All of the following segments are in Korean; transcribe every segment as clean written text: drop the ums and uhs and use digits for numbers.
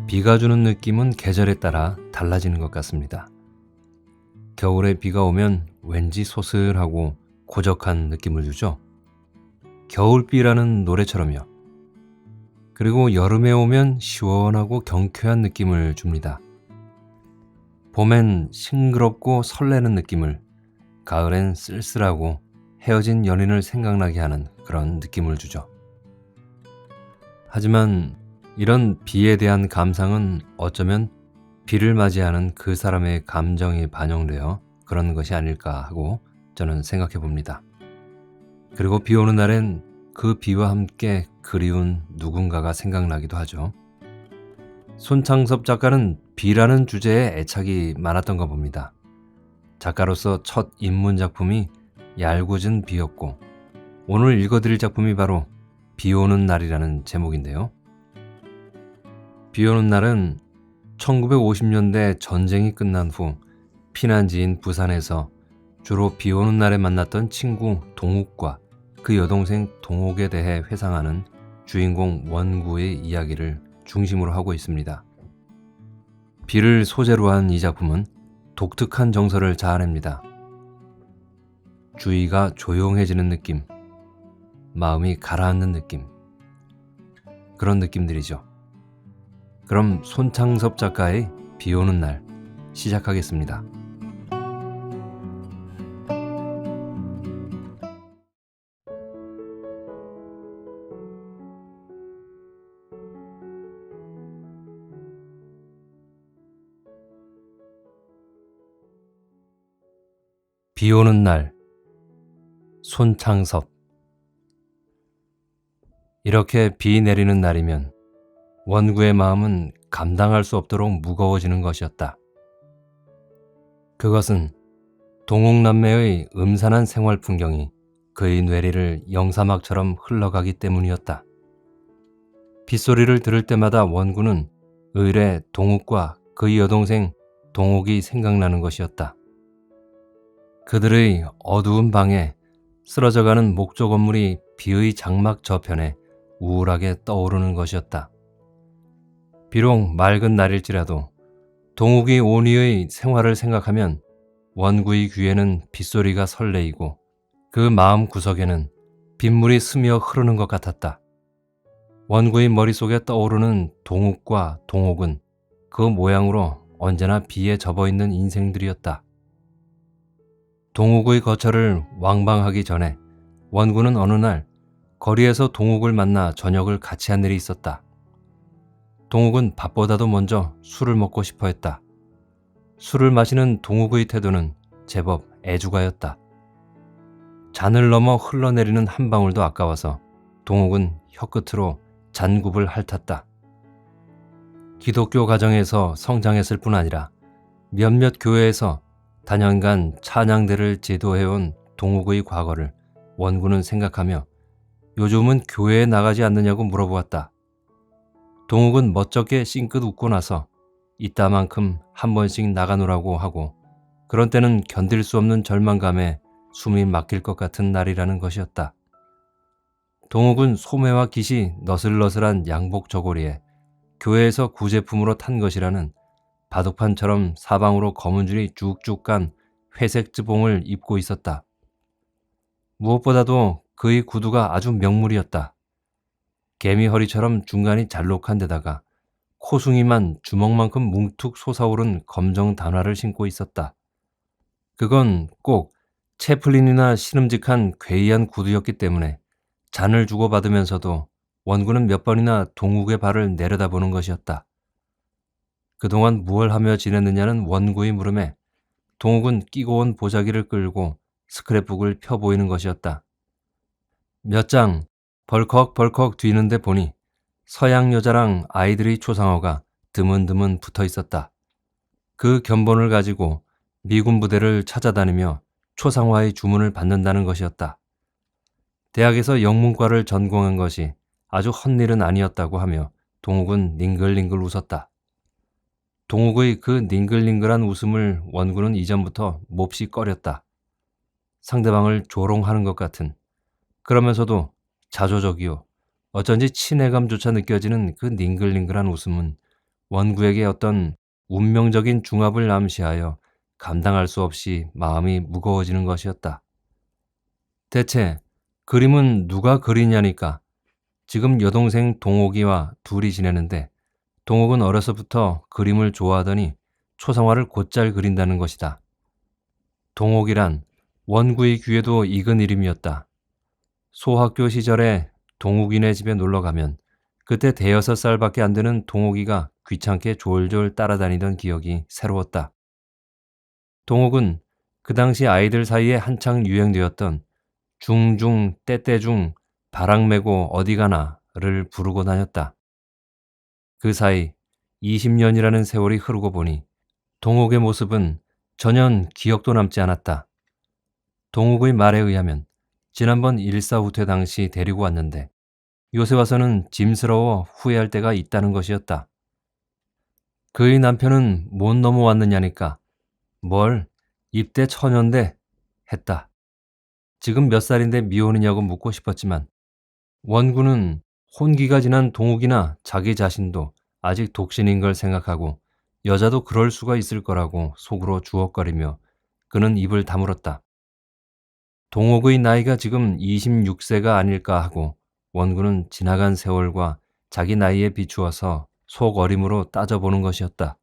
비가 주는 느낌은 계절에 따라 달라지는 것 같습니다. 겨울에 비가 오면 왠지 소슬하고 고적한 느낌을 주죠. 겨울비라는 노래처럼요. 그리고 여름에 오면 시원하고 경쾌한 느낌을 줍니다. 봄엔 싱그럽고 설레는 느낌을, 가을엔 쓸쓸하고 헤어진 연인을 생각나게 하는 그런 느낌을 주죠. 하지만 이런 비에 대한 감상은 어쩌면 비를 맞이하는 그 사람의 감정이 반영되어 그런 것이 아닐까 하고 저는 생각해 봅니다. 그리고 비 오는 날엔 그 비와 함께 그리운 누군가가 생각나기도 하죠. 손창섭 작가는 비라는 주제에 애착이 많았던가 봅니다. 작가로서 첫 입문 작품이 얄궂은 비였고, 오늘 읽어드릴 작품이 바로 비 오는 날이라는 제목인데요. 비 오는 날은 1950년대 전쟁이 끝난 후 피난지인 부산에서 주로 비 오는 날에 만났던 친구 동욱과 그 여동생 동옥에 대해 회상하는 주인공 원구의 이야기를 중심으로 하고 있습니다. 비를 소재로 한 이 작품은 독특한 정서를 자아냅니다. 주위가 조용해지는 느낌, 마음이 가라앉는 느낌, 그런 느낌들이죠. 그럼 손창섭 작가의 비 오는 날 시작하겠습니다. 비 오는 날, 손창섭. 이렇게 비 내리는 날이면 원구의 마음은 감당할 수 없도록 무거워지는 것이었다. 그것은 동옥남매의 음산한 생활 풍경이 그의 뇌리를 영사막처럼 흘러가기 때문이었다. 빗소리를 들을 때마다 원구는 의례 동욱과 그의 여동생 동옥이 생각나는 것이었다. 그들의 어두운 방에 쓰러져가는 목조 건물이 비의 장막 저편에 우울하게 떠오르는 것이었다. 비록 맑은 날일지라도 동욱이 온이의 생활을 생각하면 원구의 귀에는 빗소리가 설레이고 그 마음 구석에는 빗물이 스며 흐르는 것 같았다. 원구의 머릿속에 떠오르는 동욱과 동옥은 그 모양으로 언제나 비에 접어있는 인생들이었다. 동욱의 거처를 왕방하기 전에 원구는 어느 날 거리에서 동욱을 만나 저녁을 같이 한 일이 있었다. 동욱은 밥보다도 먼저 술을 먹고 싶어 했다. 술을 마시는 동욱의 태도는 제법 애주가였다. 잔을 넘어 흘러내리는 한 방울도 아까워서 동욱은 혀끝으로 잔굽을 핥았다. 기독교 가정에서 성장했을 뿐 아니라 몇몇 교회에서 단연간 찬양대를 제도해온 동욱의 과거를 원구는 생각하며 요즘은 교회에 나가지 않느냐고 물어보았다. 동욱은 멋쩍게 싱긋 웃고 나서 이따만큼 한 번씩 나가노라고 하고 그런 때는 견딜 수 없는 절망감에 숨이 막힐 것 같은 날이라는 것이었다. 동욱은 소매와 깃이 너슬너슬한 양복 저고리에 교회에서 구제품으로 탄 것이라는 바둑판처럼 사방으로 검은 줄이 쭉쭉 간 회색 쯔봉을 입고 있었다. 무엇보다도 그의 구두가 아주 명물이었다. 개미 허리처럼 중간이 잘록한 데다가 코숭이만 주먹만큼 뭉툭 솟아오른 검정 단화를 신고 있었다. 그건 꼭 채플린이나 신음직한 괴이한 구두였기 때문에 잔을 주고받으면서도 원구는 몇 번이나 동욱의 발을 내려다보는 것이었다. 그동안 무얼 하며 지냈느냐는 원구의 물음에 동욱은 끼고 온 보자기를 끌고 스크랩북을 펴보이는 것이었다. 몇 장 벌컥벌컥 뒤는데 보니 서양 여자랑 아이들의 초상화가 드문드문 붙어 있었다. 그 견본을 가지고 미군 부대를 찾아다니며 초상화의 주문을 받는다는 것이었다. 대학에서 영문과를 전공한 것이 아주 헛일은 아니었다고 하며 동욱은 닝글닝글 웃었다. 동욱의 그 닝글닝글한 웃음을 원구는 이전부터 몹시 꺼렸다. 상대방을 조롱하는 것 같은, 그러면서도 자조적이요 어쩐지 친애감조차 느껴지는 그 닝글닝글한 웃음은 원구에게 어떤 운명적인 중압을 암시하여 감당할 수 없이 마음이 무거워지는 것이었다. 대체 그림은 누가 그리냐니까. 지금 여동생 동옥이와 둘이 지내는데 동옥은 어려서부터 그림을 좋아하더니 초상화를 곧잘 그린다는 것이다. 동옥이란 원구의 귀에도 익은 이름이었다. 소학교 시절에 동욱이네 집에 놀러가면 그때 대여섯 살밖에 안 되는 동욱이가 귀찮게 졸졸 따라다니던 기억이 새로웠다. 동욱은 그 당시 아이들 사이에 한창 유행되었던 중중 때때중 바람 메고 어디 가나를 부르고 다녔다. 그 사이 20년이라는 세월이 흐르고 보니 동욱의 모습은 전혀 기억도 남지 않았다. 동욱의 말에 의하면 지난번 일사후퇴 당시 데리고 왔는데 요새 와서는 짐스러워 후회할 때가 있다는 것이었다. 그의 남편은 못 넘어왔느냐니까. 뭘 입대 처년데 했다. 지금 몇 살인데 미혼이냐고 묻고 싶었지만 원구는 혼기가 지난 동욱이나 자기 자신도 아직 독신인 걸 생각하고 여자도 그럴 수가 있을 거라고 속으로 주걱거리며 그는 입을 다물었다. 동욱의 나이가 지금 26세가 아닐까 하고 원구는 지나간 세월과 자기 나이에 비추어서 속어림으로 따져보는 것이었다.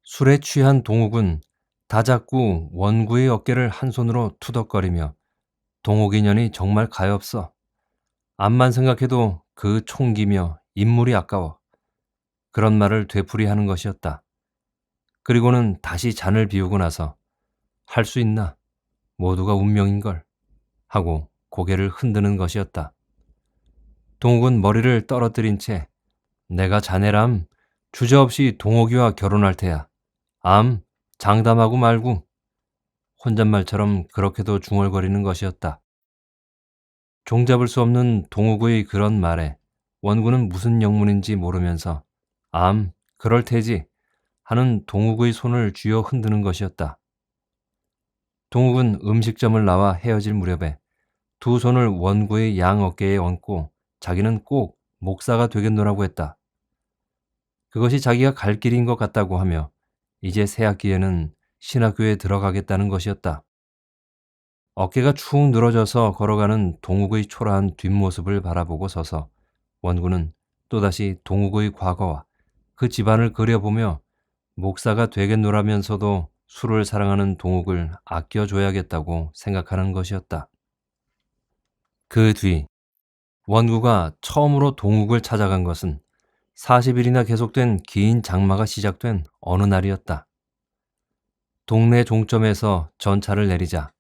술에 취한 동욱은 다잡고 원구의 어깨를 한 손으로 투덕거리며 동욱이 년이 정말 가엾어. 암만 생각해도 그 총기며 인물이 아까워. 그런 말을 되풀이하는 것이었다. 그리고는 다시 잔을 비우고 나서 할 수 있나? 모두가 운명인걸. 하고 고개를 흔드는 것이었다. 동욱은 머리를 떨어뜨린 채 내가 자네람 주저없이 동욱이와 결혼할 테야. 암 장담하고 말고 혼잣말처럼 그렇게도 중얼거리는 것이었다. 종잡을 수 없는 동욱의 그런 말에 원구는 무슨 영문인지 모르면서 암 그럴 테지 하는 동욱의 손을 쥐어 흔드는 것이었다. 동욱은 음식점을 나와 헤어질 무렵에 두 손을 원구의 양 어깨에 얹고 자기는 꼭 목사가 되겠노라고 했다. 그것이 자기가 갈 길인 것 같다고 하며 이제 새 학기에는 신학교에 들어가겠다는 것이었다. 어깨가 축 늘어져서 걸어가는 동욱의 초라한 뒷모습을 바라보고 서서 원구는 또다시 동욱의 과거와 그 집안을 그려보며 목사가 되겠노라면서도 술을 사랑하는 동욱을 아껴줘야겠다고 생각하는 것이었다. 그 뒤 원구가 처음으로 동욱을 찾아간 것은 40일이나 계속된 긴 장마가 시작된 어느 날이었다. 동네 종점에서 전차를 내리자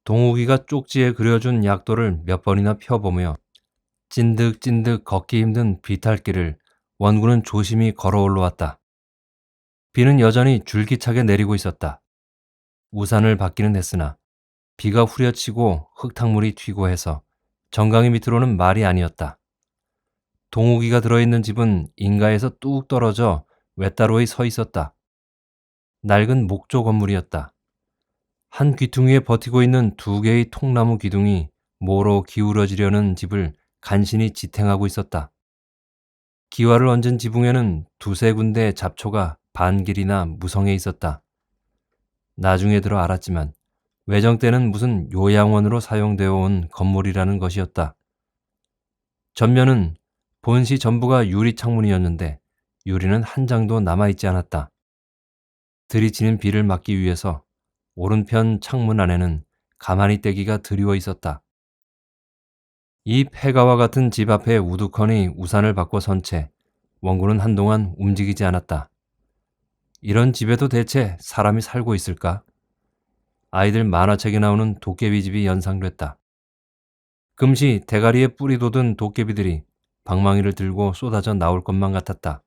동욱이가 쪽지에 그려준 약도를 몇 번이나 펴보며 찐득찐득 걷기 힘든 비탈길을 원구는 조심히 걸어 올라왔다. 비는 여전히 줄기차게 내리고 있었다. 우산을 받기는 했으나 비가 후려치고 흙탕물이 튀고 해서 정강이 밑으로는 말이 아니었다. 동욱이가 들어있는 집은 인가에서 뚝 떨어져 외따로에 서 있었다. 낡은 목조 건물이었다. 한 귀퉁이에 버티고 있는 두 개의 통나무 기둥이 모로 기울어지려는 집을 간신히 지탱하고 있었다. 기와를 얹은 지붕에는 두세 군데 잡초가 반길이나 무성해 있었다. 나중에 들어 알았지만 외정 때는 무슨 요양원으로 사용되어 온 건물이라는 것이었다. 전면은 본시 전부가 유리 창문이었는데 유리는 한 장도 남아있지 않았다. 들이치는 비를 막기 위해서 오른편 창문 안에는 가만히 떼기가 드리워 있었다. 이 폐가와 같은 집 앞에 우두커니 우산을 받고 선 채 원구는 한동안 움직이지 않았다. 이런 집에도 대체 사람이 살고 있을까? 아이들 만화책에 나오는 도깨비집이 연상됐다. 금시 대가리에 뿌리 돋은 도깨비들이 방망이를 들고 쏟아져 나올 것만 같았다.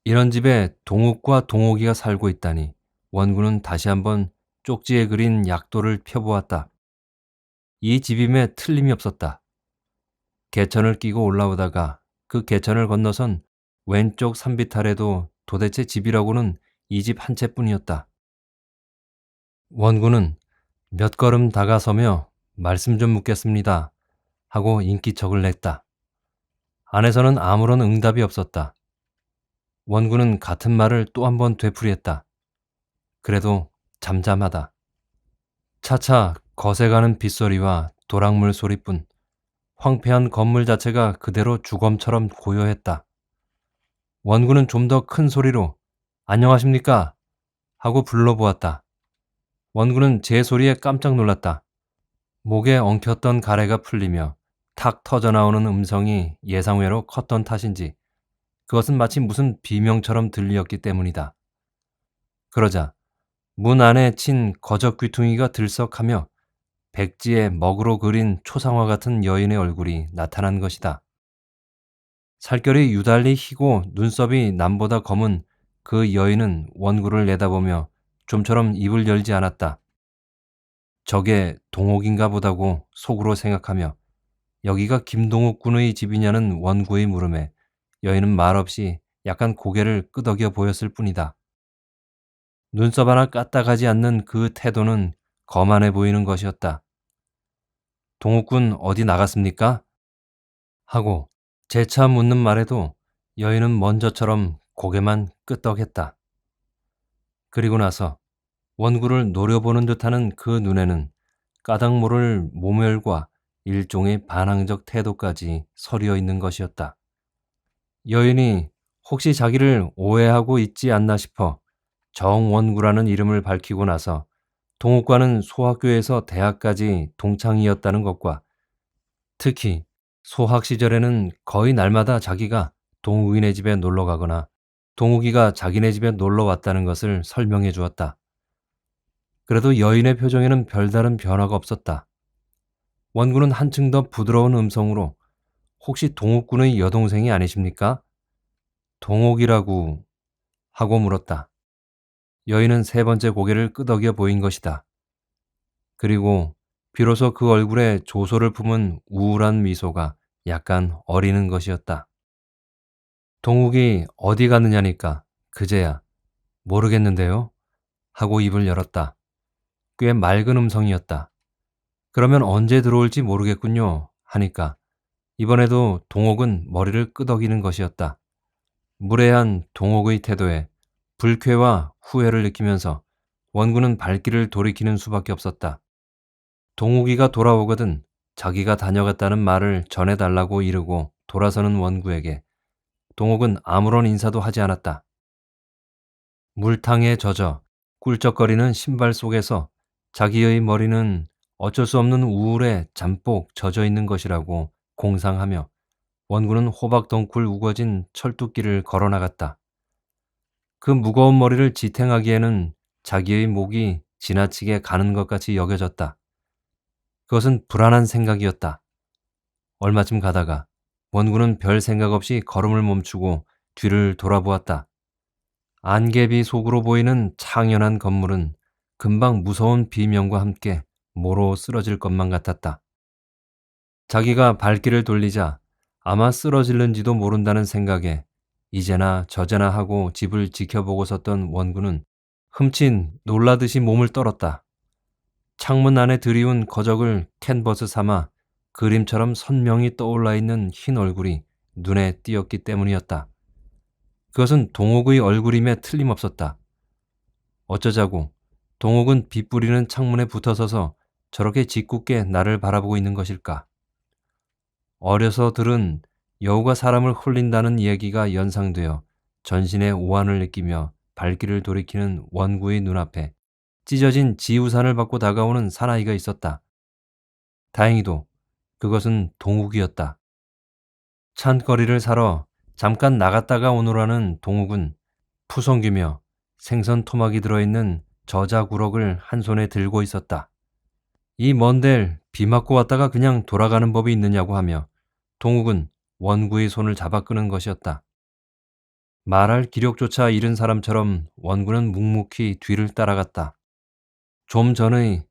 이런 집에 동욱과 동옥이가 살고 있다니 원구는 다시 한번 쪽지에 그린 약도를 펴보았다. 이 집임에 틀림이 없었다. 개천을 끼고 올라오다가 그 개천을 건너선 왼쪽 산비탈에도 도대체 집이라고는 이 집 한 채뿐이었다. 원구는 몇 걸음 다가서며 말씀 좀 묻겠습니다 하고 인기척을 냈다. 안에서는 아무런 응답이 없었다. 원군은 같은 말을 또 한 번 되풀이했다. 그래도 잠잠하다. 차차 거세가는 빗소리와 도랑물 소리뿐 황폐한 건물 자체가 그대로 주검처럼 고요했다. 원군은 좀 더 큰 소리로 안녕하십니까? 하고 불러보았다. 원군은 제 소리에 깜짝 놀랐다. 목에 엉켰던 가래가 풀리며 탁 터져나오는 음성이 예상외로 컸던 탓인지 그것은 마치 무슨 비명처럼 들리었기 때문이다. 그러자 문 안에 친 거적 귀퉁이가 들썩하며 백지에 먹으로 그린 초상화 같은 여인의 얼굴이 나타난 것이다. 살결이 유달리 희고 눈썹이 남보다 검은 그 여인은 원구를 내다보며 좀처럼 입을 열지 않았다. 저게 동옥인가 보다고 속으로 생각하며 여기가 김동욱 군의 집이냐는 원구의 물음에 여인은 말없이 약간 고개를 끄덕여 보였을 뿐이다. 눈썹 하나 까딱하지 않는 그 태도는 거만해 보이는 것이었다. 동욱 군 어디 나갔습니까? 하고 재차 묻는 말에도 여인은 먼저처럼 고개만 끄덕했다. 그리고 나서 원구를 노려보는 듯하는 그 눈에는 까닭 모를 모멸과 일종의 반항적 태도까지 서려 있는 것이었다. 여인이 혹시 자기를 오해하고 있지 않나 싶어 정원구라는 이름을 밝히고 나서 동욱과는 소학교에서 대학까지 동창이었다는 것과 특히 소학 시절에는 거의 날마다 자기가 동욱이네 집에 놀러 가거나 동욱이가 자기네 집에 놀러 왔다는 것을 설명해 주었다. 그래도 여인의 표정에는 별다른 변화가 없었다. 원군은 한층 더 부드러운 음성으로 혹시 동욱군의 여동생이 아니십니까? 동욱이라고 하고 물었다. 여인은 세 번째 고개를 끄덕여 보인 것이다. 그리고 비로소 그 얼굴에 조소를 품은 우울한 미소가 약간 어리는 것이었다. 동욱이 어디 갔느냐니까 그제야 모르겠는데요? 하고 입을 열었다. 꽤 맑은 음성이었다. 그러면 언제 들어올지 모르겠군요. 하니까 이번에도 동옥은 머리를 끄덕이는 것이었다. 무례한 동옥의 태도에 불쾌와 후회를 느끼면서 원군은 발길을 돌이키는 수밖에 없었다. 동욱이가 돌아오거든 자기가 다녀갔다는 말을 전해달라고 이르고 돌아서는 원구에게 동욱은 아무런 인사도 하지 않았다. 물탕에 젖어 꿀쩍거리는 신발 속에서 자기의 머리는 어쩔 수 없는 우울에 잠복 젖어 있는 것이라고 공상하며 원구는 호박덩굴 우거진 철뚝길을 걸어 나갔다. 그 무거운 머리를 지탱하기에는 자기의 목이 지나치게 가는 것 같이 여겨졌다. 그것은 불안한 생각이었다. 얼마쯤 가다가 원구는 별 생각 없이 걸음을 멈추고 뒤를 돌아보았다. 안개비 속으로 보이는 창연한 건물은 금방 무서운 비명과 함께 모로 쓰러질 것만 같았다. 자기가 발길을 돌리자 아마 쓰러질는지도 모른다는 생각에 이제나 저제나 하고 집을 지켜보고 섰던 원구는 흠칫 놀라듯이 몸을 떨었다. 창문 안에 들이운 거적을 캔버스 삼아 그림처럼 선명히 떠올라 있는 흰 얼굴이 눈에 띄었기 때문이었다. 그것은 동옥의 얼굴임에 틀림없었다. 어쩌자고 동옥은 빛 뿌리는 창문에 붙어서서 저렇게 짓궂게 나를 바라보고 있는 것일까? 어려서 들은 여우가 사람을 홀린다는 이야기가 연상되어 전신의 오한을 느끼며 발길을 돌이키는 원구의 눈앞에 찢어진 지우산을 받고 다가오는 사나이가 있었다. 다행히도 그것은 동욱이었다. 찬거리를 사러 잠깐 나갔다가 오노라는 동욱은 푸성귀며 생선 토막이 들어있는 저자구럭을 한 손에 들고 있었다. 이 먼 데를 비 맞고 왔다가 그냥 돌아가는 법이 있느냐고 하며 동욱은 원구의 손을 잡아 끄는 것이었다. 말할 기력조차 잃은 사람처럼 원구는 묵묵히 뒤를 따라갔다. 좀 전의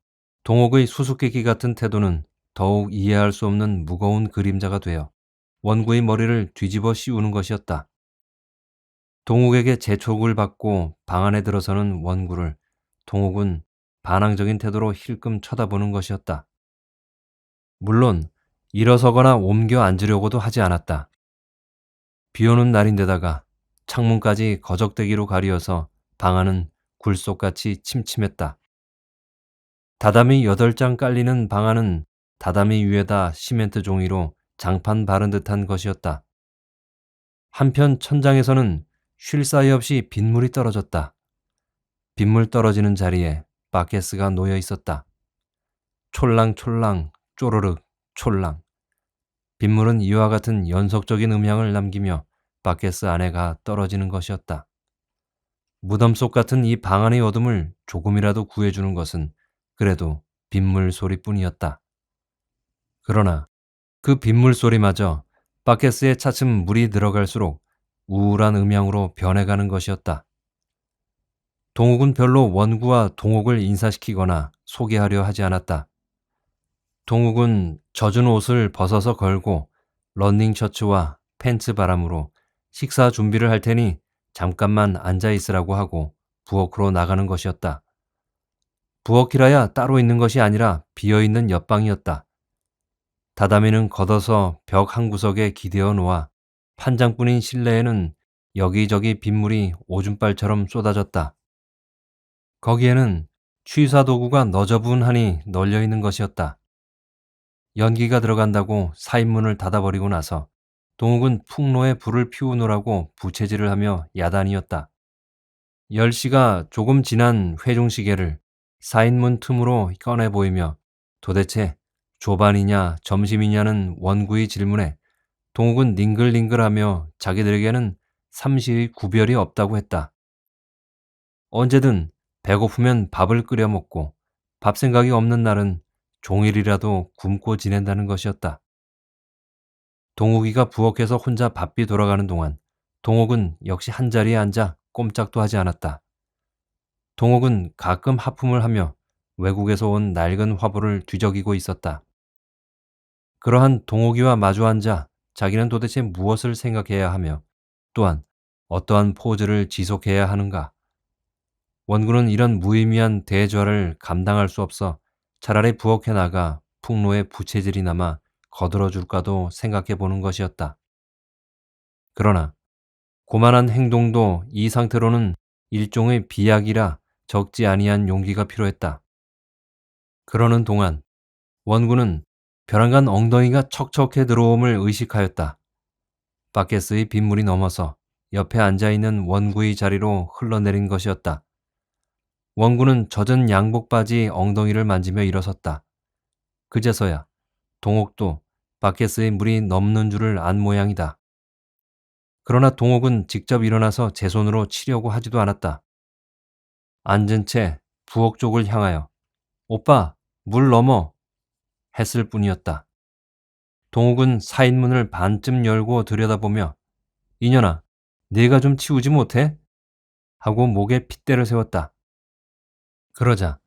동옥의 수수께끼 같은 태도는 더욱 이해할 수 없는 무거운 그림자가 되어 원구의 머리를 뒤집어 씌우는 것이었다. 동욱에게 재촉을 받고 방 안에 들어서는 원구를 동욱은 반항적인 태도로 힐끔 쳐다보는 것이었다. 물론 일어서거나 옮겨 앉으려고도 하지 않았다. 비 오는 날인데다가 창문까지 거적대기로 가리어서 방 안은 굴속같이 침침했다. 다다미 8장 깔리는 방 안은 다다미 위에다 시멘트 종이로 장판 바른 듯한 것이었다. 한편 천장에서는 쉴 사이 없이 빗물이 떨어졌다. 빗물 떨어지는 자리에 바켓스가 놓여 있었다. 촐랑촐랑 쪼르륵 촐랑. 빗물은 이와 같은 연속적인 음향을 남기며 바켓스 안에가 떨어지는 것이었다. 무덤 속 같은 이 방 안의 어둠을 조금이라도 구해주는 것은 그래도 빗물 소리뿐이었다. 그러나 그 빗물 소리마저 바켓스에 차츰 물이 들어갈수록 우울한 음향으로 변해가는 것이었다. 동욱은 별로 원구와 동욱을 인사시키거나 소개하려 하지 않았다. 동욱은 젖은 옷을 벗어서 걸고 러닝 셔츠와 팬츠 바람으로 식사 준비를 할 테니 잠깐만 앉아 있으라고 하고 부엌으로 나가는 것이었다. 부엌이라야 따로 있는 것이 아니라 비어있는 옆방이었다. 다다미는 걷어서 벽 한 구석에 기대어 놓아 판장뿐인 실내에는 여기저기 빗물이 오줌발처럼 쏟아졌다. 거기에는 취사 도구가 너저분하니 널려 있는 것이었다. 연기가 들어간다고 사인문을 닫아버리고 나서 동욱은 풍로에 불을 피우느라고 부채질을 하며 야단이었다. 10시가 조금 지난 회중시계를 사인문 틈으로 꺼내 보이며 도대체 조반이냐 점심이냐는 원구의 질문에 동욱은 닝글닝글하며 자기들에게는 삼시의 구별이 없다고 했다. 언제든 배고프면 밥을 끓여 먹고 밥 생각이 없는 날은 종일이라도 굶고 지낸다는 것이었다. 동욱이가 부엌에서 혼자 바삐 돌아가는 동안 동욱은 역시 한자리에 앉아 꼼짝도 하지 않았다. 동욱은 가끔 하품을 하며 외국에서 온 낡은 화보를 뒤적이고 있었다. 그러한 동욱이와 마주 앉아 자기는 도대체 무엇을 생각해야 하며 또한 어떠한 포즈를 지속해야 하는가. 원군은 이런 무의미한 대좌를 감당할 수 없어 차라리 부엌에 나가 풍로의 부채질이나마 거들어줄까도 생각해 보는 것이었다. 그러나 고만한 행동도 이 상태로는 일종의 비약이라 적지 아니한 용기가 필요했다. 그러는 동안 원군은 벼랑간 엉덩이가 척척해 들어옴을 의식하였다. 바켓스의 빗물이 넘어서 옆에 앉아있는 원구의 자리로 흘러내린 것이었다. 원군은 젖은 양복 바지 엉덩이를 만지며 일어섰다. 그제서야 동옥도 바켓스의 물이 넘는 줄을 안 모양이다. 그러나 동옥은 직접 일어나서 제 손으로 치려고 하지도 않았다. 앉은 채 부엌 쪽을 향하여 오빠, 물 넘어 했을 뿐이었다. 동욱은 사인문을 반쯤 열고 들여다보며 이년아, 네가 좀 치우지 못해? 하고 목에 핏대를 세웠다. 그러자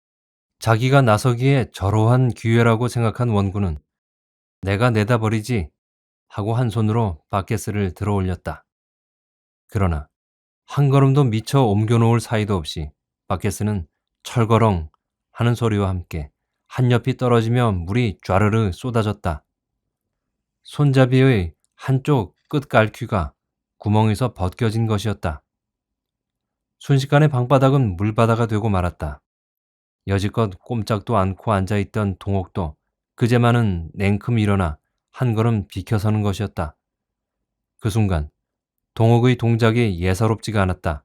자기가 나서기에 저러한 기회라고 생각한 원군은 내가 내다버리지 하고 한 손으로 바켓스를 들어 올렸다. 그러나 한 걸음도 미처 옮겨놓을 사이도 없이 바켓스는 철거렁 하는 소리와 함께 한 옆이 떨어지며 물이 쫘르르 쏟아졌다. 손잡이의 한쪽 끝갈퀴가 구멍에서 벗겨진 것이었다. 순식간에 방바닥은 물바다가 되고 말았다. 여지껏 꼼짝도 않고 앉아있던 동옥도 그제만은 냉큼 일어나 한 걸음 비켜서는 것이었다. 그 순간 동옥의 동작이 예사롭지가 않았다.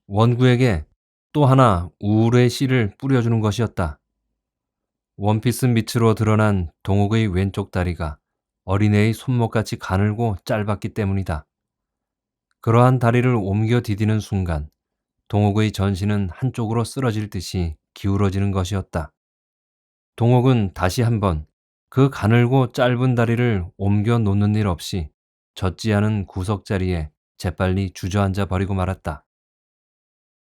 원구에게 또 하나 우울의 씨를 뿌려주는 것이었다. 원피스 밑으로 드러난 동욱의 왼쪽 다리가 어린애의 손목같이 가늘고 짧았기 때문이다. 그러한 다리를 옮겨 디디는 순간 동욱의 전신은 한쪽으로 쓰러질 듯이 기울어지는 것이었다. 동욱은 다시 한번 그 가늘고 짧은 다리를 옮겨 놓는 일 없이 젖지 않은 구석자리에 재빨리 주저앉아 버리고 말았다.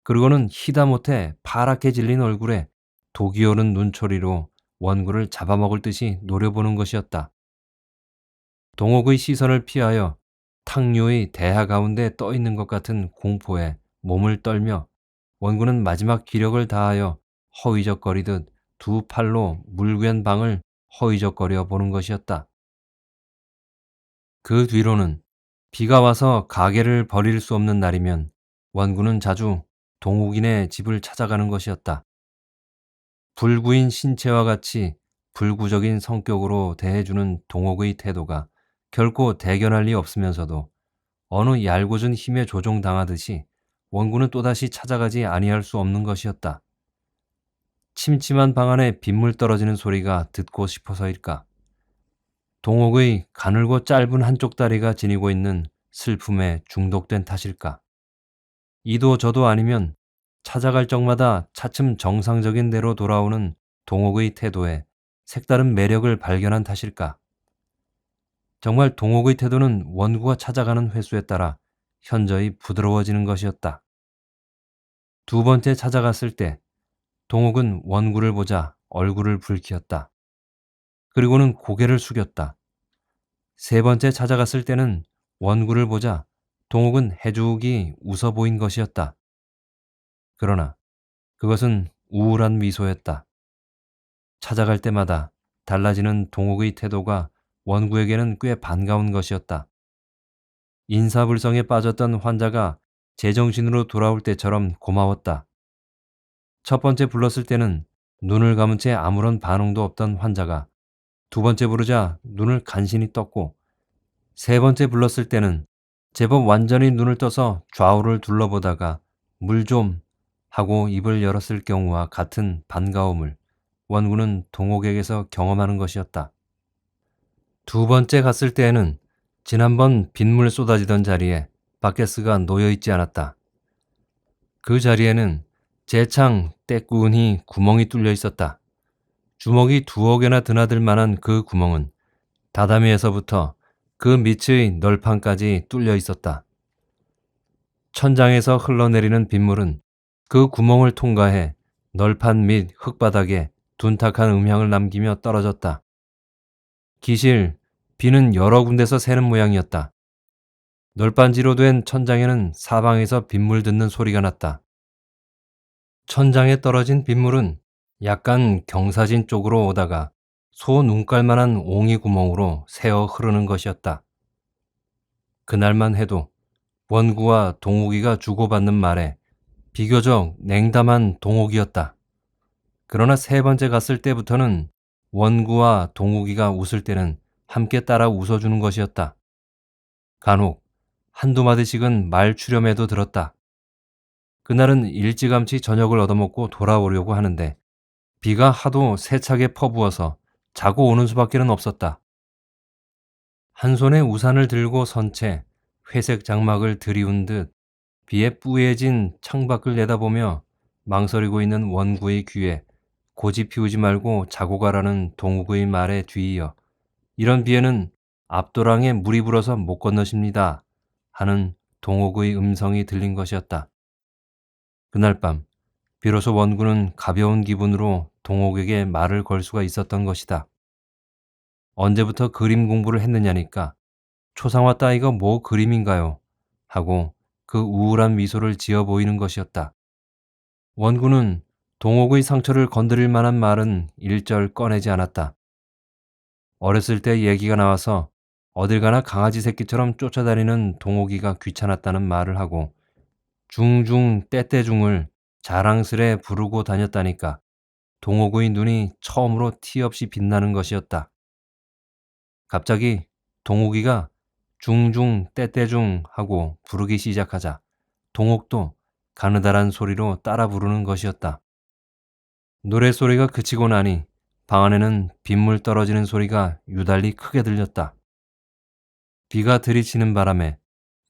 그리고는 희다못해 파랗게 질린 얼굴에 독이 오른 눈초리로 원구를 잡아먹을 듯이 노려보는 것이었다. 동옥의 시선을 피하여 탕류의 대하 가운데 떠있는 것 같은 공포에 몸을 떨며 원구는 마지막 기력을 다하여 허위적거리듯 두 팔로 물괴한 방을 허위적거려 보는 것이었다. 그 뒤로는 비가 와서 가게를 버릴 수 없는 날이면 원군은 자주 동욱이네 집을 찾아가는 것이었다. 불구인 신체와 같이 불구적인 성격으로 대해주는 동욱의 태도가 결코 대견할 리 없으면서도 어느 얄궂은 힘에 조종당하듯이 원군은 또다시 찾아가지 아니할 수 없는 것이었다. 침침한 방 안에 빗물 떨어지는 소리가 듣고 싶어서일까? 동옥의 가늘고 짧은 한쪽 다리가 지니고 있는 슬픔에 중독된 탓일까? 이도 저도 아니면 찾아갈 적마다 차츰 정상적인 대로 돌아오는 동옥의 태도에 색다른 매력을 발견한 탓일까? 정말 동옥의 태도는 원구가 찾아가는 횟수에 따라 현저히 부드러워지는 것이었다. 두 번째 찾아갔을 때 동옥은 원구를 보자 얼굴을 붉히었다. 그리고는 고개를 숙였다. 세 번째 찾아갔을 때는 원구를 보자 동욱은 해죽이 웃어 보인 것이었다. 그러나 그것은 우울한 미소였다. 찾아갈 때마다 달라지는 동욱의 태도가 원구에게는 꽤 반가운 것이었다. 인사불성에 빠졌던 환자가 제정신으로 돌아올 때처럼 고마웠다. 첫 번째 불렀을 때는 눈을 감은 채 아무런 반응도 없던 환자가 두 번째 부르자 눈을 간신히 떴고 세 번째 불렀을 때는 제법 완전히 눈을 떠서 좌우를 둘러보다가 물 좀 하고 입을 열었을 경우와 같은 반가움을 원군은 동옥에게서 경험하는 것이었다. 두 번째 갔을 때에는 지난번 빗물 쏟아지던 자리에 바켓스가 놓여있지 않았다. 그 자리에는 재창 떼꾸니 구멍이 뚫려 있었다. 주먹이 두어 개나 드나들 만한 그 구멍은 다다미에서부터 그 밑의 널판까지 뚫려 있었다. 천장에서 흘러내리는 빗물은 그 구멍을 통과해 널판 및 흙바닥에 둔탁한 음향을 남기며 떨어졌다. 기실, 비는 여러 군데서 새는 모양이었다. 널빤지로 된 천장에는 사방에서 빗물 듣는 소리가 났다. 천장에 떨어진 빗물은 약간 경사진 쪽으로 오다가 소 눈깔만한 옹이 구멍으로 새어 흐르는 것이었다. 그날만 해도 원구와 동욱이가 주고받는 말에 비교적 냉담한 동욱이었다. 그러나 세 번째 갔을 때부터는 원구와 동욱이가 웃을 때는 함께 따라 웃어주는 것이었다. 간혹 한두 마디씩은 말 추렴에도 들었다. 그날은 일찌감치 저녁을 얻어먹고 돌아오려고 하는데 비가 하도 세차게 퍼부어서 자고 오는 수밖에는 없었다. 한 손에 우산을 들고 선 채 회색 장막을 들이운 듯 비에 뿌얘진 창밖을 내다보며 망설이고 있는 원구의 귀에 고집 피우지 말고 자고 가라는 동욱의 말에 뒤이어 이런 비에는 앞도랑에 물이 불어서 못 건너십니다 하는 동욱의 음성이 들린 것이었다. 그날 밤 비로소 원구는 가벼운 기분으로 동욱에게 말을 걸 수가 있었던 것이다. 언제부터 그림 공부를 했느냐니까 초상화 따위가 뭐 그림인가요? 하고 그 우울한 미소를 지어 보이는 것이었다. 원구는 동옥의 상처를 건드릴 만한 말은 일절 꺼내지 않았다. 어렸을 때 얘기가 나와서 어딜 가나 강아지 새끼처럼 쫓아다니는 동옥이가 귀찮았다는 말을 하고 중중 떼떼중을 자랑스레 부르고 다녔다니까 동옥의 눈이 처음으로 티 없이 빛나는 것이었다. 갑자기 동욱이가 중중 떼떼중 하고 부르기 시작하자 동욱도 가느다란 소리로 따라 부르는 것이었다. 노랫소리가 그치고 나니 방 안에는 빗물 떨어지는 소리가 유달리 크게 들렸다. 비가 들이치는 바람에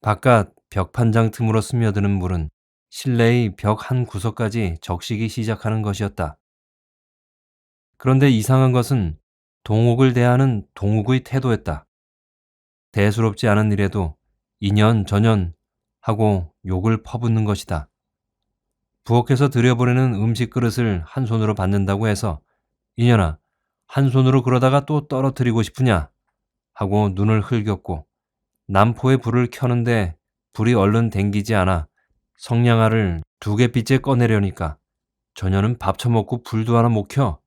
바깥 벽판장 틈으로 스며드는 물은 실내의 벽 한 구석까지 적시기 시작하는 것이었다. 그런데 이상한 것은 동욱을 대하는 동욱의 태도였다. 대수롭지 않은 일에도 이년 저년 하고 욕을 퍼붓는 것이다. 부엌에서 들여보내는 음식 그릇을 한 손으로 받는다고 해서 이년아 한 손으로 그러다가 또 떨어뜨리고 싶으냐 하고 눈을 흘겼고 남포에 불을 켜는데 불이 얼른 댕기지 않아 성냥알을 2개빛째 꺼내려니까 저년은 밥 처먹고 불도 하나 못 켜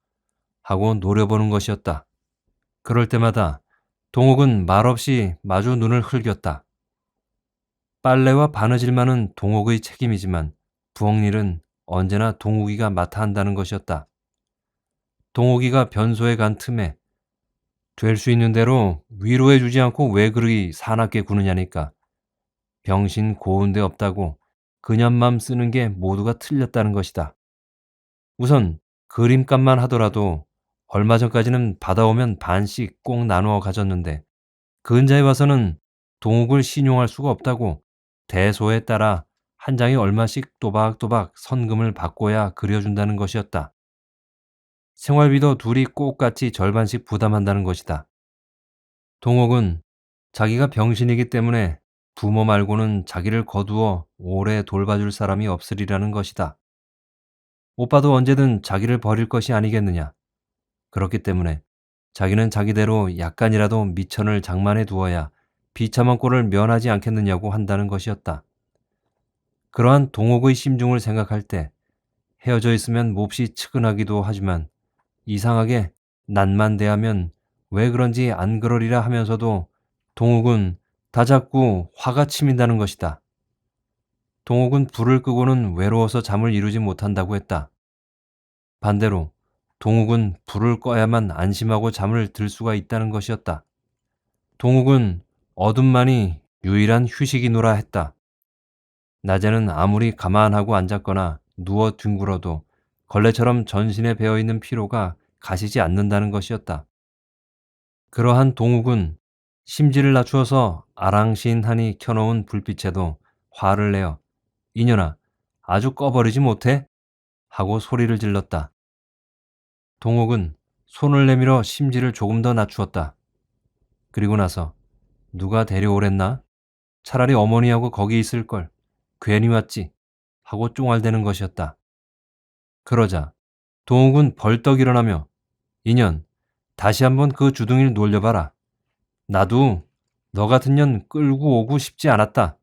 하고 노려보는 것이었다. 그럴 때마다 동욱은 말없이 마주 눈을 흘겼다. 빨래와 바느질만은 동욱의 책임이지만 부엌 일은 언제나 동욱이가 맡아 한다는 것이었다. 동욱이가 변소에 간 틈에 될 수 있는 대로 위로해 주지 않고 왜 그리 사납게 구느냐니까. 병신 고운 데 없다고 그년맘 쓰는 게 모두가 틀렸다는 것이다. 우선 그림값만 하더라도 얼마 전까지는 받아오면 반씩 꼭 나누어 가졌는데 근자에 와서는 동욱을 신용할 수가 없다고 대소에 따라 한 장에 얼마씩 또박또박 선금을 받고야 그려준다는 것이었다. 생활비도 둘이 똑같이 절반씩 부담한다는 것이다. 동욱은 자기가 병신이기 때문에 부모 말고는 자기를 거두어 오래 돌봐줄 사람이 없으리라는 것이다. 오빠도 언제든 자기를 버릴 것이 아니겠느냐. 그렇기 때문에 자기는 자기대로 약간이라도 미천을 장만해 두어야 비참한 꼴을 면하지 않겠느냐고 한다는 것이었다. 그러한 동욱의 심중을 생각할 때 헤어져 있으면 몹시 측은하기도 하지만 이상하게 난만 대하면 왜 그런지 안 그러리라 하면서도 동욱은 다 자꾸 화가 치민다는 것이다. 동욱은 불을 끄고는 외로워서 잠을 이루지 못한다고 했다. 반대로 동욱은 불을 꺼야만 안심하고 잠을 들 수가 있다는 것이었다. 동욱은 어둠만이 유일한 휴식이노라 했다. 낮에는 아무리 가만하고 앉았거나 누워 뒹굴어도 걸레처럼 전신에 배어있는 피로가 가시지 않는다는 것이었다. 그러한 동욱은 심지를 낮추어서 아랑신하니 켜놓은 불빛에도 화를 내어 이년아 아주 꺼버리지 못해? 하고 소리를 질렀다. 동욱은 손을 내밀어 심지를 조금 더 낮추었다. 그리고 나서 누가 데려오랬나? 차라리 어머니하고 거기 있을걸. 괜히 왔지. 하고 쫑알대는 것이었다. 그러자 동욱은 벌떡 일어나며 이년 다시 한번 그 주둥이를 놀려봐라. 나도 너 같은 년 끌고 오고 싶지 않았다.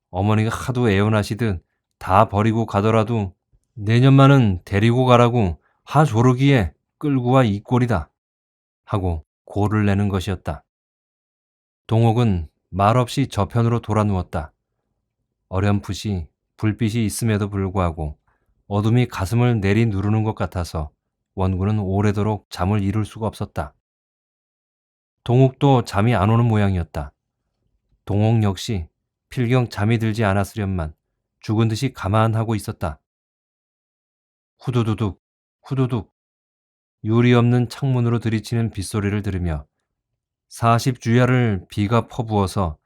어머니가 하도 애원하시듯 다 버리고 가더라도 내년만은 데리고 가라고 하 조르기에 끌고 와 이 꼴이다. 하고 고를 내는 것이었다. 동욱은 말없이 저편으로 돌아 누웠다. 어렴풋이 불빛이 있음에도 불구하고 어둠이 가슴을 내리 누르는 것 같아서 원군은 오래도록 잠을 이룰 수가 없었다. 동욱도 잠이 안 오는 모양이었다. 동욱 역시 필경 잠이 들지 않았으련만 죽은 듯이 가만하고 있었다. 후두두둑, 후두둑, 유리 없는 창문으로 들이치는 빗소리를 들으며 40주야를 비가 퍼부어서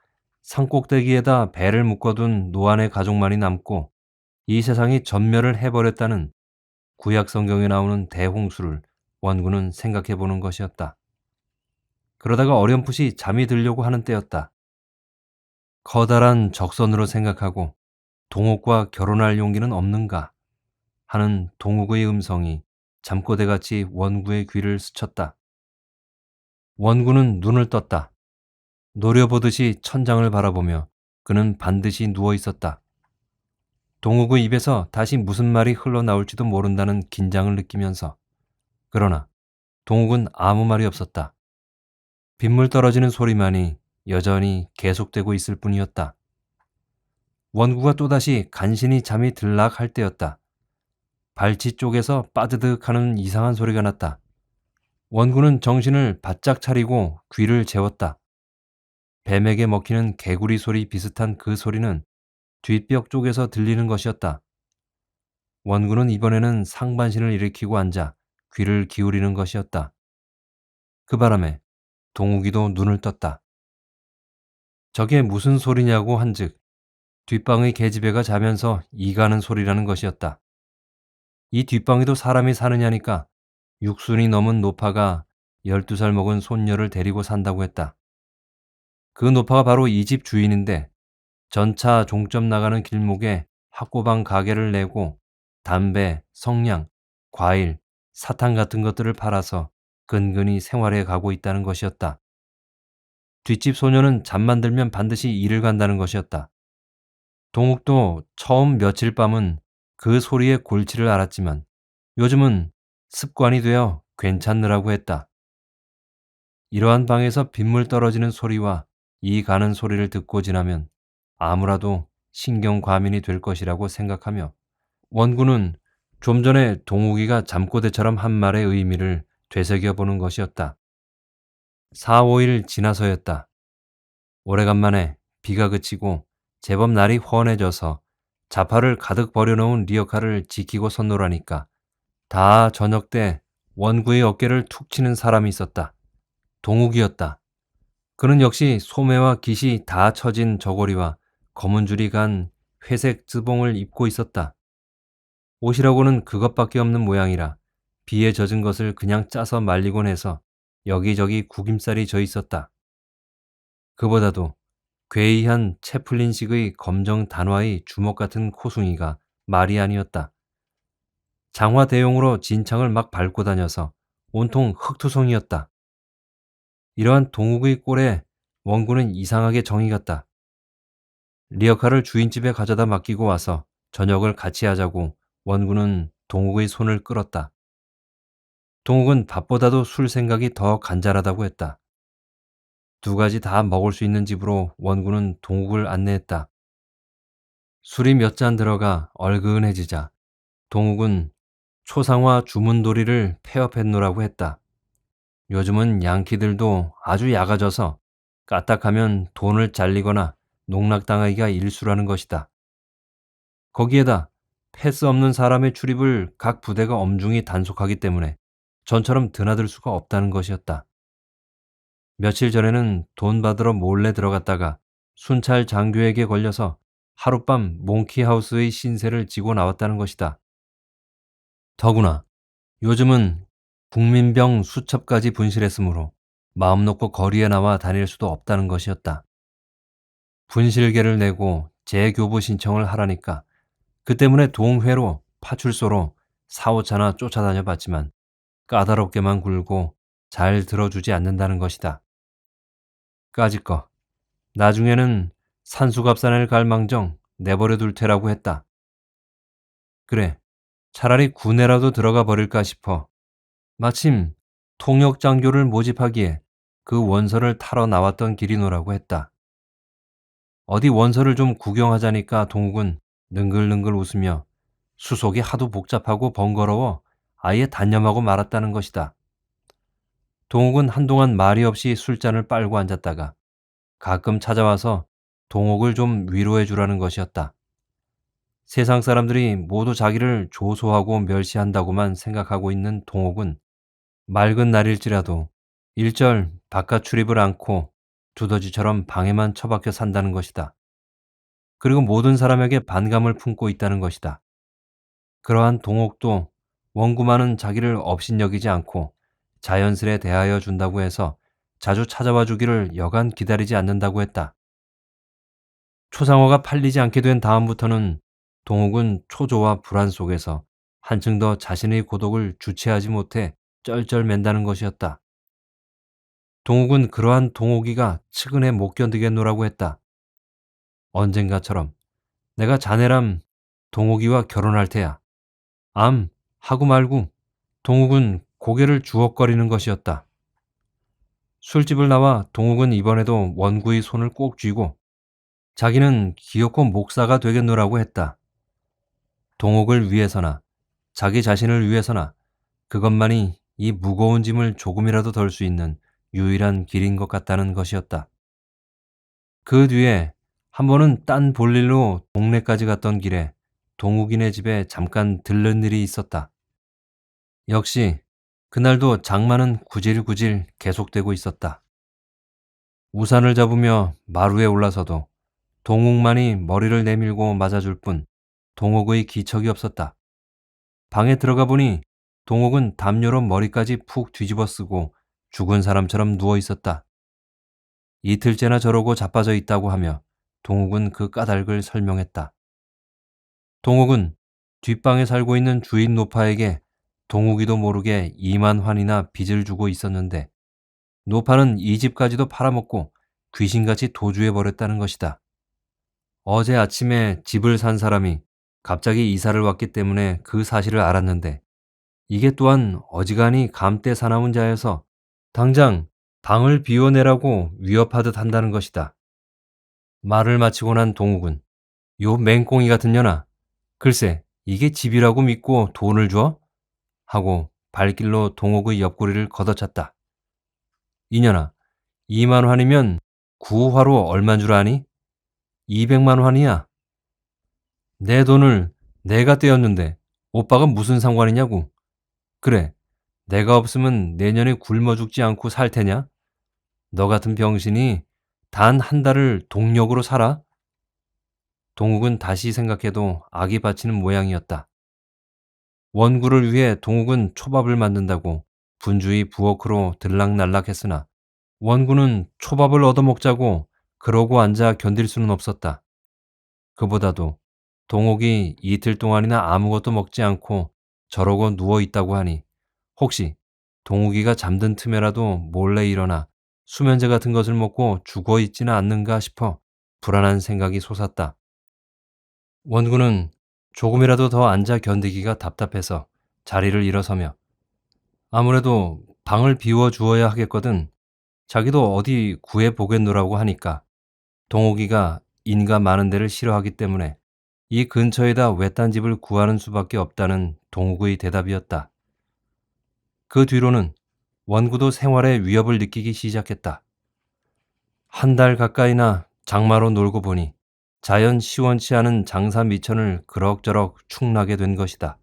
산꼭대기에다 배를 묶어둔 노안의 가족만이 남고 이 세상이 전멸을 해버렸다는 구약 성경에 나오는 대홍수를 원군은 생각해보는 것이었다. 그러다가 어렴풋이 잠이 들려고 하는 때였다. 커다란 적선으로 생각하고 동욱과 결혼할 용기는 없는가 하는 동욱의 음성이 잠꼬대같이 원구의 귀를 스쳤다. 원구는 눈을 떴다. 노려보듯이 천장을 바라보며 그는 반드시 누워 있었다. 동욱의 입에서 다시 무슨 말이 흘러나올지도 모른다는 긴장을 느끼면서 그러나 동욱은 아무 말이 없었다. 빗물 떨어지는 소리만이 여전히 계속되고 있을 뿐이었다. 원구가 또다시 간신히 잠이 들락 할 때였다. 발치 쪽에서 빠드득하는 이상한 소리가 났다. 원구는 정신을 바짝 차리고 귀를 재웠다. 뱀에게 먹히는 개구리 소리 비슷한 그 소리는 뒷벽 쪽에서 들리는 것이었다. 원구는 이번에는 상반신을 일으키고 앉아 귀를 기울이는 것이었다. 그 바람에 동욱이도 눈을 떴다. 저게 무슨 소리냐고 한즉 뒷방의 계집애가 자면서 이가는 소리라는 것이었다. 이 뒷방에도 사람이 사느냐니까 육순이 넘은 노파가 12살 먹은 손녀를 데리고 산다고 했다. 그 노파가 바로 이 집 주인인데 전차 종점 나가는 길목에 학고방 가게를 내고 담배, 성냥, 과일, 사탕 같은 것들을 팔아서 근근히 생활해 가고 있다는 것이었다. 뒷집 소녀는 잠만 들면 반드시 일을 간다는 것이었다. 동욱도 처음 며칠 밤은 그 소리의 골치를 알았지만 요즘은 습관이 되어 괜찮느라고 했다. 이러한 방에서 빗물 떨어지는 소리와 이 가는 소리를 듣고 지나면 아무라도 신경 과민이 될 것이라고 생각하며 원군은 좀 전에 동욱이가 잠꼬대처럼 한 말의 의미를 되새겨보는 것이었다. 4, 5일 지나서였다. 오래간만에 비가 그치고 제법 날이 훤해져서 자파를 가득 버려놓은 리어카를 지키고 섰노라니까 다 저녁 때 원구의 어깨를 툭 치는 사람이 있었다. 동욱이었다. 그는 역시 소매와 깃이 다 처진 저고리와 검은 줄이 간 회색 즈봉을 입고 있었다. 옷이라고는 그것밖에 없는 모양이라 비에 젖은 것을 그냥 짜서 말리곤 해서 여기저기 구김살이 져 있었다. 그보다도 괴이한 채플린식의 검정 단화의 주먹 같은 코숭이가 말이 아니었다. 장화 대용으로 진창을 막 밟고 다녀서 온통 흙투성이었다. 이러한 동욱의 꼴에 원군은 이상하게 정이 갔다. 리어카를 주인집에 가져다 맡기고 와서 저녁을 같이 하자고 원군은 동욱의 손을 끌었다. 동욱은 밥보다도 술 생각이 더 간절하다고 했다. 두 가지 다 먹을 수 있는 집으로 원군은 동욱을 안내했다. 술이 몇 잔 들어가 얼그은해지자 동욱은 초상화 주문돌이를 폐업했노라고 했다. 요즘은 양키들도 아주 약아져서 까딱하면 돈을 잘리거나 농락당하기가 일수라는 것이다. 거기에다 패스 없는 사람의 출입을 각 부대가 엄중히 단속하기 때문에 전처럼 드나들 수가 없다는 것이었다. 며칠 전에는 돈 받으러 몰래 들어갔다가 순찰 장교에게 걸려서 하룻밤 몽키하우스의 신세를 지고 나왔다는 것이다. 더구나 요즘은 국민병 수첩까지 분실했으므로 마음 놓고 거리에 나와 다닐 수도 없다는 것이었다. 분실계를 내고 재교부 신청을 하라니까 그 때문에 동회로 파출소로 4, 5차나 쫓아다녀 봤지만 까다롭게만 굴고 잘 들어주지 않는다는 것이다. 까짓거 나중에는 산수갑산을 갈망정 내버려 둘 테라고 했다. 그래, 차라리 군에라도 들어가 버릴까 싶어 마침 통역장교를 모집하기에 그 원서를 타러 나왔던 길이노라고 했다. 어디 원서를 좀 구경하자니까 동욱은 능글능글 웃으며 수속이 하도 복잡하고 번거로워 아예 단념하고 말았다는 것이다. 동욱은 한동안 말이 없이 술잔을 빨고 앉았다가 가끔 찾아와서 동욱을 좀 위로해 주라는 것이었다. 세상 사람들이 모두 자기를 조소하고 멸시한다고만 생각하고 있는 동욱은 맑은 날일지라도 일절 바깥 출입을 않고 두더지처럼 방에만 처박혀 산다는 것이다. 그리고 모든 사람에게 반감을 품고 있다는 것이다. 그러한 동옥도 원구만은 자기를 업신여기지 않고 자연스레 대하여 준다고 해서 자주 찾아와 주기를 여간 기다리지 않는다고 했다. 초상화가 팔리지 않게 된 다음부터는 동욱은 초조와 불안 속에서 한층 더 자신의 고독을 주체하지 못해 쩔쩔맨다는 것이었다. 동욱은 그러한 동욱이가 측은해 못 견디겠노라고 했다. 언젠가처럼 내가 자네람 동욱이와 결혼할 테야. 암 하고 말고 동욱은 고개를 주걱거리는 것이었다. 술집을 나와 동욱은 이번에도 원구의 손을 꼭 쥐고 자기는 기어코 목사가 되겠노라고 했다. 동욱을 위해서나 자기 자신을 위해서나 그것만이 이 무거운 짐을 조금이라도 덜 수 있는 유일한 길인 것 같다는 것이었다. 그 뒤에 한 번은 딴 볼일로 동네까지 갔던 길에 동욱이네 집에 잠깐 들른 일이 있었다. 역시 그날도 장마는 구질구질 계속되고 있었다. 우산을 잡으며 마루에 올라서도 동욱만이 머리를 내밀고 맞아줄 뿐 동욱의 기척이 없었다. 방에 들어가 보니 동욱은 담요로 머리까지 푹 뒤집어 쓰고 죽은 사람처럼 누워 있었다. 이틀째나 저러고 자빠져 있다고 하며 동욱은 그 까닭을 설명했다. 동욱은 뒷방에 살고 있는 주인 노파에게 동욱이도 모르게 2만 환이나 빚을 주고 있었는데 노파는 이 집까지도 팔아먹고 귀신같이 도주해버렸다는 것이다. 어제 아침에 집을 산 사람이 갑자기 이사를 왔기 때문에 그 사실을 알았는데 이게 또한 어지간히 감대 사나운 자여서 당장 방을 비워내라고 위협하듯 한다는 것이다. 말을 마치고 난 동욱은 요 맹꽁이 같은 년아, 글쎄 이게 집이라고 믿고 돈을 줘? 하고 발길로 동욱의 옆구리를 걷어찼다. 이년아, 2만 환이면 구화로 얼만 줄 아니? 200만 환이야. 내 돈을 내가 떼었는데 오빠가 무슨 상관이냐고. 그래, 내가 없으면 내년에 굶어 죽지 않고 살 테냐? 너 같은 병신이 단 한 달을 동력으로 살아? 동욱은 다시 생각해도 악이 받치는 모양이었다. 원구를 위해 동욱은 초밥을 만든다고 분주히 부엌으로 들락날락했으나 원구는 초밥을 얻어먹자고 그러고 앉아 견딜 수는 없었다. 그보다도 동욱이 이틀 동안이나 아무것도 먹지 않고 저러고 누워있다고 하니 혹시 동욱이가 잠든 틈에라도 몰래 일어나 수면제 같은 것을 먹고 죽어있지는 않는가 싶어 불안한 생각이 솟았다. 원구는 조금이라도 더 앉아 견디기가 답답해서 자리를 일어서며 아무래도 방을 비워주어야 하겠거든. 자기도 어디 구해보겠노라고 하니까 동욱이가 인가 많은 데를 싫어하기 때문에 이 근처에다 외딴 집을 구하는 수밖에 없다는 동욱의 대답이었다. 그 뒤로는 원구도 생활에 위협을 느끼기 시작했다. 한 달 가까이나 장마로 놀고 보니 자연 시원치 않은 장사 미천을 그럭저럭 축나게 된 것이다.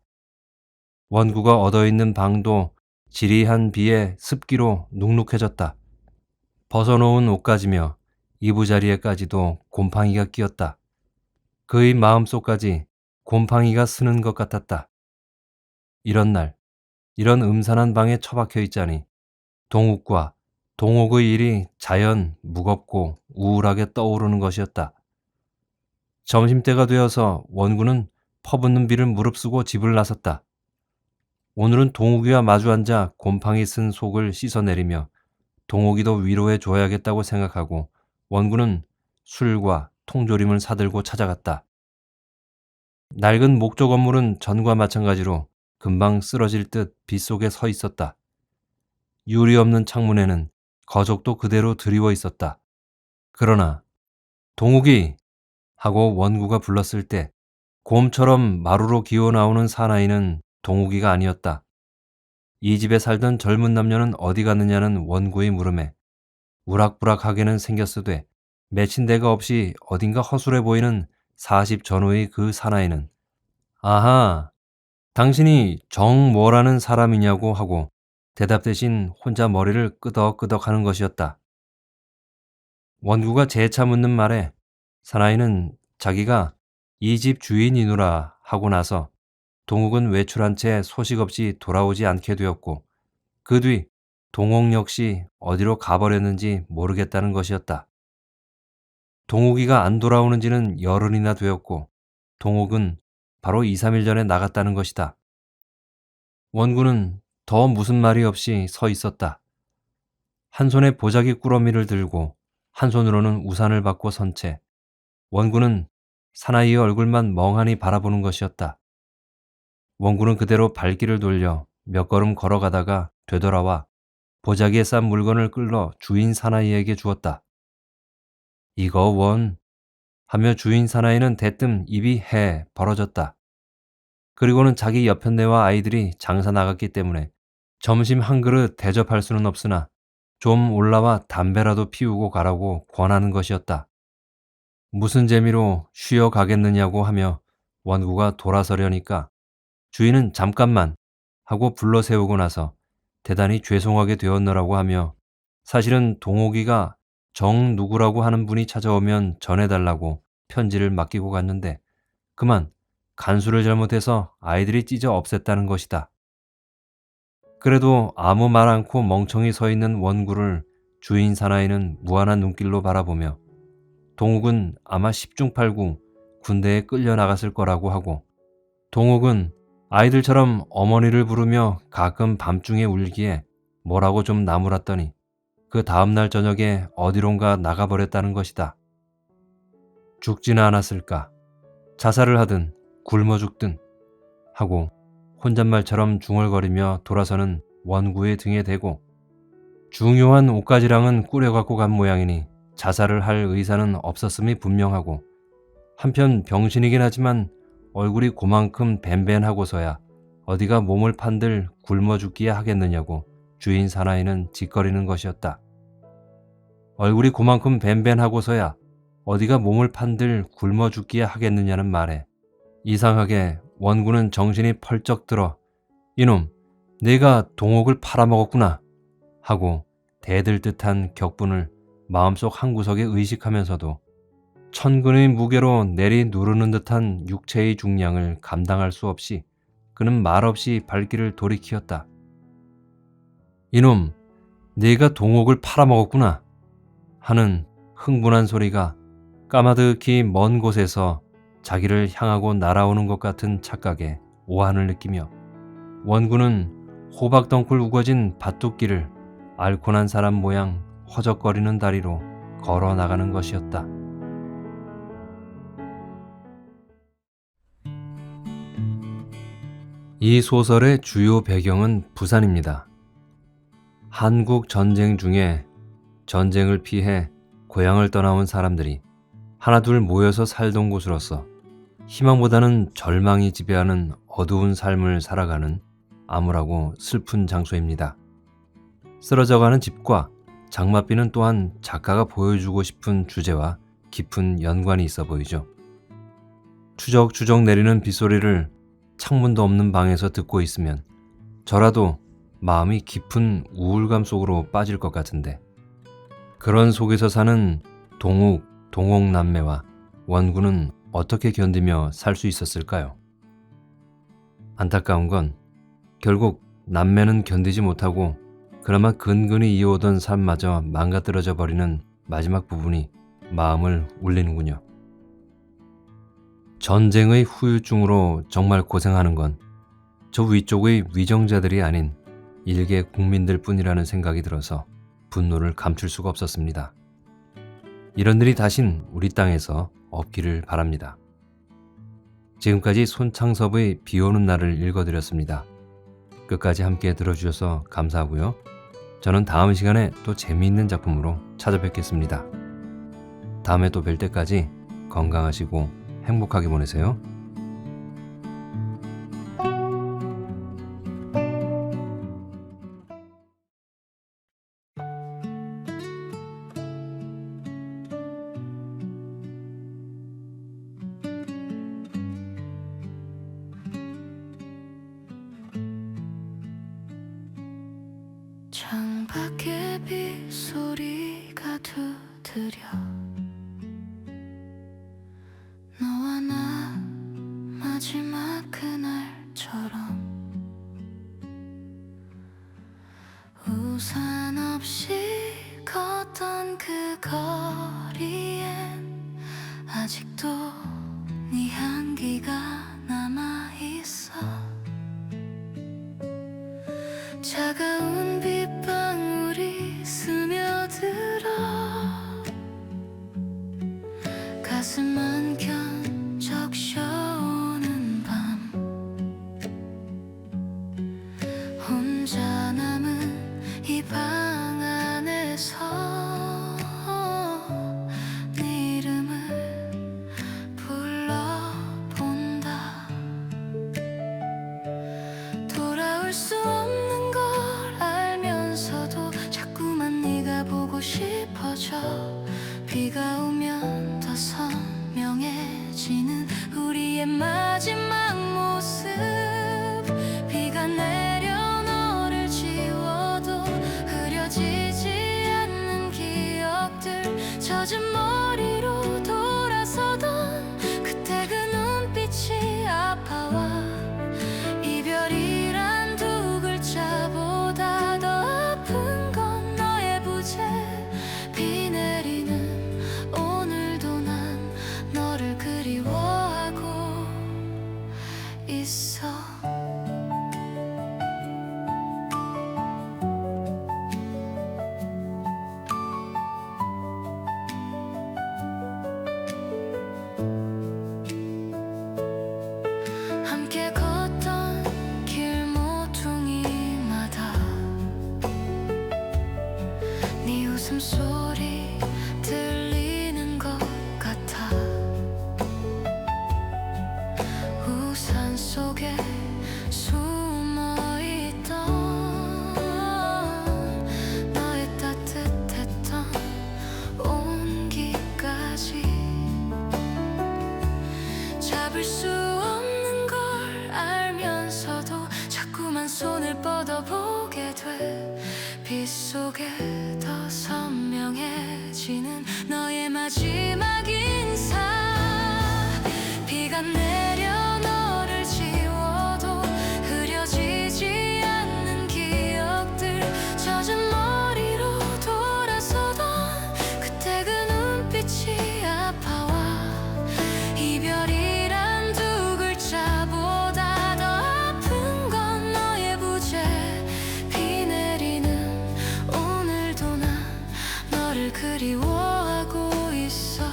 원구가 얻어있는 방도 지리한 비에 습기로 눅눅해졌다. 벗어놓은 옷가지며 이부자리에까지도 곰팡이가 끼었다. 그의 마음속까지 곰팡이가 스는 것 같았다. 이런 날, 이런 음산한 방에 처박혀 있자니 동욱과 동욱의 일이 자연 무겁고 우울하게 떠오르는 것이었다. 점심때가 되어서 원구는 퍼붓는 비를 무릅쓰고 집을 나섰다. 오늘은 동욱이와 마주 앉아 곰팡이 쓴 속을 씻어내리며 동욱이도 위로해 줘야겠다고 생각하고 원구는 술과 통조림을 사들고 찾아갔다. 낡은 목조 건물은 전과 마찬가지로 금방 쓰러질 듯 빗속에 서 있었다. 유리 없는 창문에는 거적도 그대로 드리워 있었다. 그러나 동욱이 하고 원구가 불렀을 때 곰처럼 마루로 기어 나오는 사나이는 동욱이가 아니었다. 이 집에 살던 젊은 남녀는 어디 갔느냐는 원구의 물음에 우락부락하게는 생겼으되 맺힌 데가 없이 어딘가 허술해 보이는 40 전후의 그 사나이는 아하, 당신이 정 뭐라는 사람이냐고 하고 대답 대신 혼자 머리를 끄덕끄덕 하는 것이었다. 원구가 재차 묻는 말에 사나이는 자기가 이 집 주인이누라 하고 나서 동욱은 외출한 채 소식 없이 돌아오지 않게 되었고 그 뒤 동욱 역시 어디로 가버렸는지 모르겠다는 것이었다. 동욱이가 안 돌아오는지는 열흘이나 되었고 동욱은 바로 2, 3일 전에 나갔다는 것이다. 원구는 더 무슨 말이 없이 서 있었다. 한 손에 보자기 꾸러미를 들고 한 손으로는 우산을 받고 선 채 원구는 사나이의 얼굴만 멍하니 바라보는 것이었다. 원구는 그대로 발길을 돌려 몇 걸음 걸어가다가 되돌아와 보자기에 싼 물건을 끌러 주인 사나이에게 주었다. 이거 원 하며 주인 사나이는 대뜸 입이 해 벌어졌다. 그리고는 자기 여편네와 아이들이 장사 나갔기 때문에 점심 한 그릇 대접할 수는 없으나 좀 올라와 담배라도 피우고 가라고 권하는 것이었다. 무슨 재미로 쉬어 가겠느냐고 하며 원구가 돌아서려니까 주인은 잠깐만 하고 불러 세우고 나서 대단히 죄송하게 되었노라고 하며 사실은 동욱이가 정 누구라고 하는 분이 찾아오면 전해달라고 편지를 맡기고 갔는데 그만 간수를 잘못해서 아이들이 찢어 없앴다는 것이다. 그래도 아무 말 않고 멍청이 서 있는 원구를 주인 사나이는 무한한 눈길로 바라보며 동욱은 아마 10중 8구 군대에 끌려나갔을 거라고 하고 동욱은 아이들처럼 어머니를 부르며 가끔 밤중에 울기에 뭐라고 좀 나무랐더니 그 다음날 저녁에 어디론가 나가버렸다는 것이다. 죽지는 않았을까? 자살을 하든 굶어 죽든 하고 혼잣말처럼 중얼거리며 돌아서는 원구의 등에 대고 중요한 옷가지랑은 꾸려갖고 간 모양이니 자살을 할 의사는 없었음이 분명하고, 한편 병신이긴 하지만 얼굴이 고만큼 벤벤하고서야 어디가 몸을 판들 굶어 죽기야 하겠느냐고 주인 사나이는 짓거리는 것이었다. 얼굴이 고만큼 벤벤하고서야 어디가 몸을 판들 굶어 죽기야 하겠느냐는 말에 이상하게 원군은 정신이 펄쩍 들어 이놈, 내가 동옥을 팔아먹었구나 하고 대들듯한 격분을 마음속 한구석에 의식하면서도 천근의 무게로 내리 누르는 듯한 육체의 중량을 감당할 수 없이 그는 말없이 발길을 돌이키었다. 이놈, 네가 동옥을 팔아먹었구나 하는 흥분한 소리가 까마득히 먼 곳에서 자기를 향하고 날아오는 것 같은 착각에 오한을 느끼며 원군은 호박덩굴 우거진 밭둑길을 앓고 난 사람 모양 허적거리는 다리로 걸어 나가는 것이었다. 이 소설의 주요 배경은 부산입니다. 한국 전쟁 중에 전쟁을 피해 고향을 떠나온 사람들이 하나둘 모여서 살던 곳으로서 희망보다는 절망이 지배하는 어두운 삶을 살아가는 암울하고 슬픈 장소입니다. 쓰러져가는 집과 장맛비는 또한 작가가 보여주고 싶은 주제와 깊은 연관이 있어 보이죠. 추적추적 내리는 빗소리를 창문도 없는 방에서 듣고 있으면 저라도 마음이 깊은 우울감 속으로 빠질 것 같은데, 그런 속에서 사는 동옥 남매와 원군은 어떻게 견디며 살 수 있었을까요? 안타까운 건 결국 남매는 견디지 못하고 그나마 근근히 이어오던 삶마저 망가뜨려져 버리는 마지막 부분이 마음을 울리는군요. 전쟁의 후유증으로 정말 고생하는 건 저 위쪽의 위정자들이 아닌 일개 국민들 뿐이라는 생각이 들어서 분노를 감출 수가 없었습니다. 이런 일이 다신 우리 땅에서 없기를 바랍니다. 지금까지 손창섭의 비오는 날을 읽어드렸습니다. 끝까지 함께 들어주셔서 감사하고요. 저는 다음 시간에 또 재미있는 작품으로 찾아뵙겠습니다. 다음에 또 뵐 때까지 건강하시고 행복하게 보내세요. 창밖에 빗소리가 두드려 너와 나 마지막 그날처럼 우산 없이 걷던 그 거리엔 아직도 네 향기가 남아있어. 차가운 빗방울이 스며들어 가슴 한켠 적셔오는 밤, 혼자 남은 이 방 안에서 네 이름을 불러본다. 돌아올 수 없는 걸 알면서도 자꾸만 네가 보고 싶어져. 비가 오면 더 선명해지는 우리의 마지막 모습. 비가 내려 너를 지워도 흐려지지 않는 기억들. 젖은 머리로 돌아서던 그때 그 눈빛이 아파와. 이별이란 두 글자보다 더 아픈 건 너의 부재. 비 내리는 오늘도 난 너를 그리워하고 있어. 함께 걷던 길 모퉁이마다 네 웃음소리 들 더 보게 돼 빗속에 더 선명해지는 너의 마지막 인사 비가 내려 너를 지워도 흐려지지 않는 기억들 젖은 머리로 돌아서던 그때 그 눈빛이 아파와 이별이란 두 글자보다 더 아픈 건 너의 부재 비 내리는 오늘도 난 너를 그리워하고 있어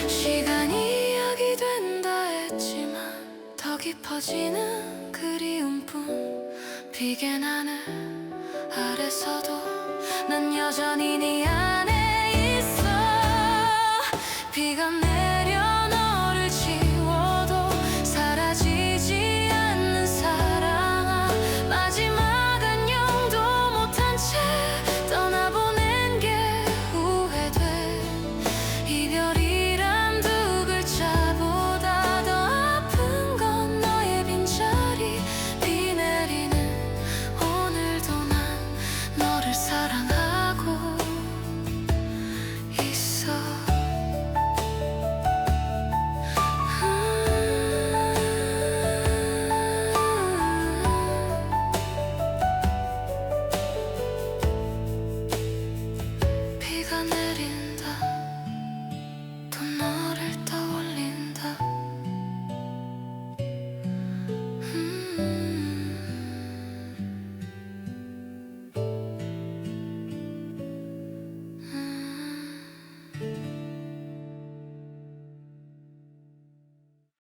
시간이 약이 된다 했지만 더 깊어지는 그리움뿐 비겐 하늘 아래서도 난 여전히 네 안에 있어 비가 내려